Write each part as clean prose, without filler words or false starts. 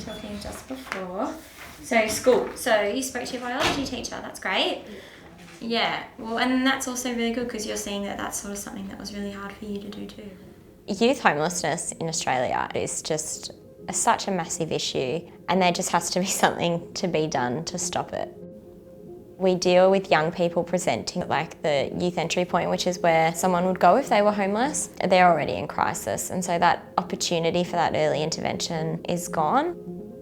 talking just before. So school. So you spoke to your biology teacher. That's great. Yeah. Well, and that's also really good because you're seeing that that's sort of something that was really hard for you to do too. Youth homelessness in Australia is just such a massive issue, and there just has to be something to be done to stop it. We deal with young people presenting at like the youth entry point, which is where someone would go if they were homeless. They're already in crisis, and so that opportunity for that early intervention is gone.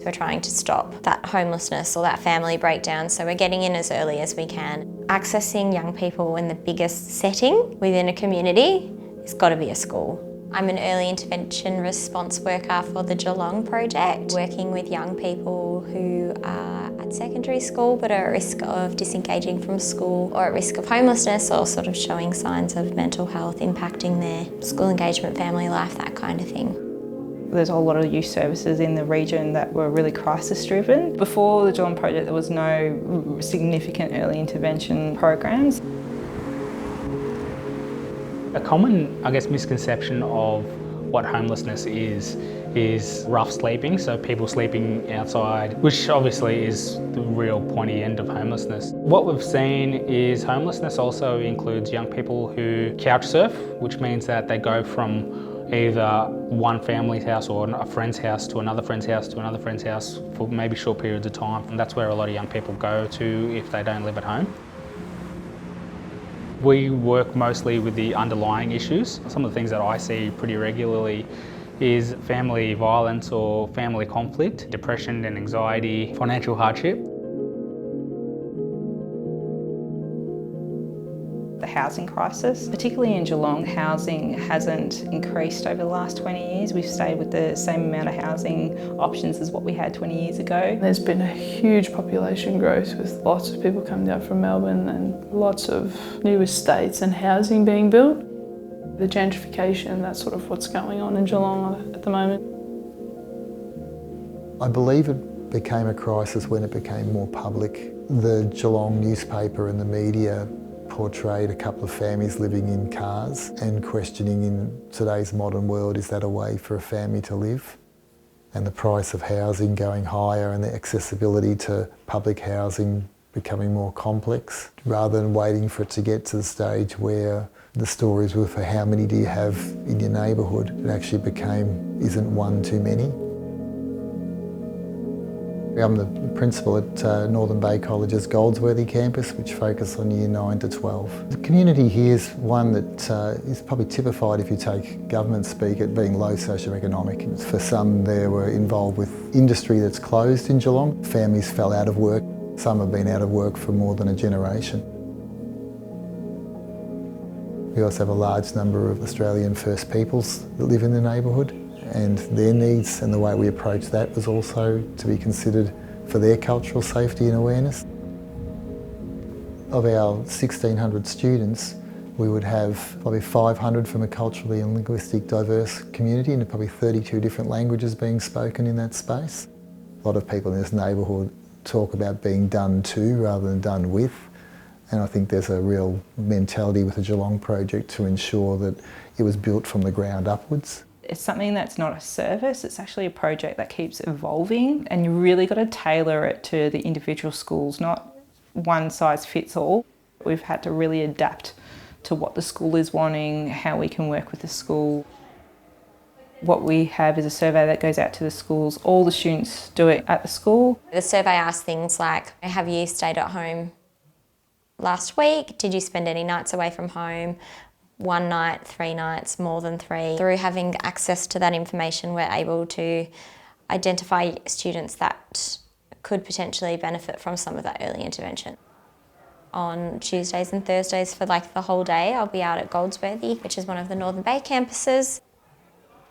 We're trying to stop that homelessness or that family breakdown, so we're getting in as early as we can. Accessing young people in the biggest setting within a community has got to be a school. I'm an early intervention response worker for the Geelong Project, working with young people who are at secondary school but are at risk of disengaging from school or at risk of homelessness or sort of showing signs of mental health impacting their school engagement, family life, that kind of thing. There's a whole lot of youth services in the region that were really crisis driven. Before the Geelong Project there was no significant early intervention programs. A common, misconception of what homelessness is rough sleeping, so people sleeping outside, which obviously is the real pointy end of homelessness. What we've seen is homelessness also includes young people who couch surf, which means that they go from either one family's house or a friend's house to another friend's house to another friend's house for maybe short periods of time, and that's where a lot of young people go to if they don't live at home. We work mostly with the underlying issues. Some of the things that I see pretty regularly is family violence or family conflict, depression and anxiety, financial hardship. The housing crisis, particularly in Geelong, housing hasn't increased over the last 20 years. We've stayed with the same amount of housing options as what we had 20 years ago. There's been a huge population growth with lots of people coming down from Melbourne and lots of new estates and housing being built. The gentrification, that's sort of what's going on in Geelong at the moment. I believe it became a crisis when it became more public. The Geelong newspaper and the media portrayed a couple of families living in cars and questioning in today's modern world, is that a way for a family to live? And the price of housing going higher and the accessibility to public housing becoming more complex, rather than waiting for it to get to the stage where the stories were for how many do you have in your neighbourhood, it actually became, isn't one too many? I'm the principal at Northern Bay College's Goldsworthy campus, which focuses on year 9 to 12. The community here is one that is probably typified, if you take government speak, at being low socioeconomic. For some, they were involved with industry that's closed in Geelong. Families fell out of work. Some have been out of work for more than a generation. We also have a large number of Australian First Peoples that live in the neighbourhood, and their needs and the way we approach that was also to be considered for their cultural safety and awareness. Of our 1,600 students, we would have probably 500 from a culturally and linguistic diverse community, and probably 32 different languages being spoken in that space. A lot of people in this neighbourhood talk about being done to rather than done with, and I think there's a real mentality with the Geelong Project to ensure that it was built from the ground upwards. It's something that's not a service, it's actually a project that keeps evolving, and you really got to tailor it to the individual schools, not one size fits all. We've had to really adapt to what the school is wanting, how we can work with the school. What we have is a survey that goes out to the schools. All the students do it at the school. The survey asks things like, have you stayed at home last week? Did you spend any nights away from home? 1 night, 3 nights, more than 3. Through having access to that information, we're able to identify students that could potentially benefit from some of that early intervention. On Tuesdays and Thursdays for like the whole day, I'll be out at Goldsworthy, which is one of the Northern Bay campuses.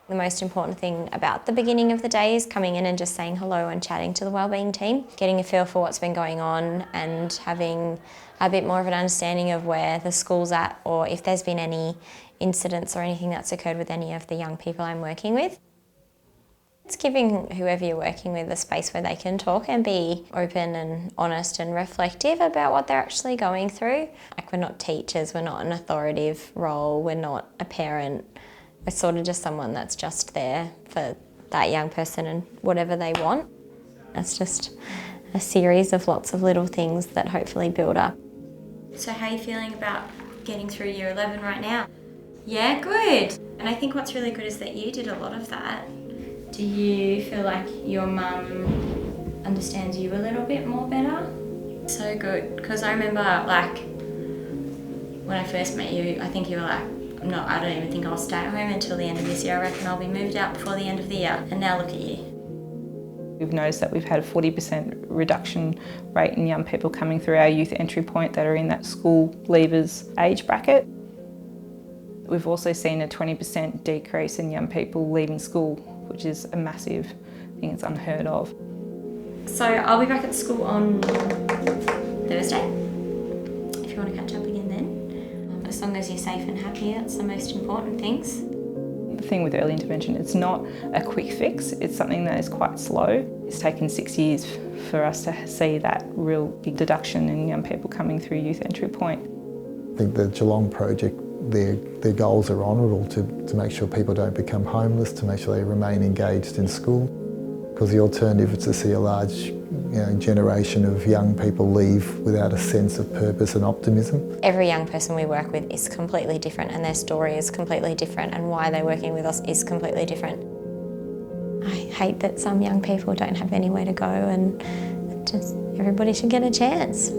The most important thing about the beginning of the day is coming in and just saying hello and chatting to the wellbeing team, getting a feel for what's been going on and having a bit more of an understanding of where the school's at, or if there's been any incidents or anything that's occurred with any of the young people I'm working with. It's giving whoever you're working with a space where they can talk and be open and honest and reflective about what they're actually going through. Like, we're not teachers, we're not an authoritative role, we're not a parent. We're sort of just someone that's just there for that young person and whatever they want. It's just a series of lots of little things that hopefully build up. So how are you feeling about getting through year 11 right now? Yeah, good. And I think what's really good is that you did a lot of that. Do you feel like your mum understands you a little bit more better? So good, because I remember like when I first met you, I think you were like, no, I don't even think I'll stay at home until the end of this year. I reckon I'll be moved out before the end of the year. And now look at you. We've noticed that we've had a 40% reduction rate in young people coming through our youth entry point that are in that school leavers age bracket. We've also seen a 20% decrease in young people leaving school, which is a massive thing. It's unheard of. So I'll be back at school on Thursday, if you want to catch up again then. As long as you're safe and happy, that's the most important things. The thing with early intervention, it's not a quick fix, it's something that is quite slow. It's taken 6 years for us to see that real big deduction in young people coming through youth entry point. I think the Geelong Project, their goals are honourable to make sure people don't become homeless, to make sure they remain engaged in school. Because the alternative is to see a large generation of young people leave without a sense of purpose and optimism. Every young person we work with is completely different and their story is completely different and why they're working with us is completely different. I hate that some young people don't have anywhere to go and just everybody should get a chance.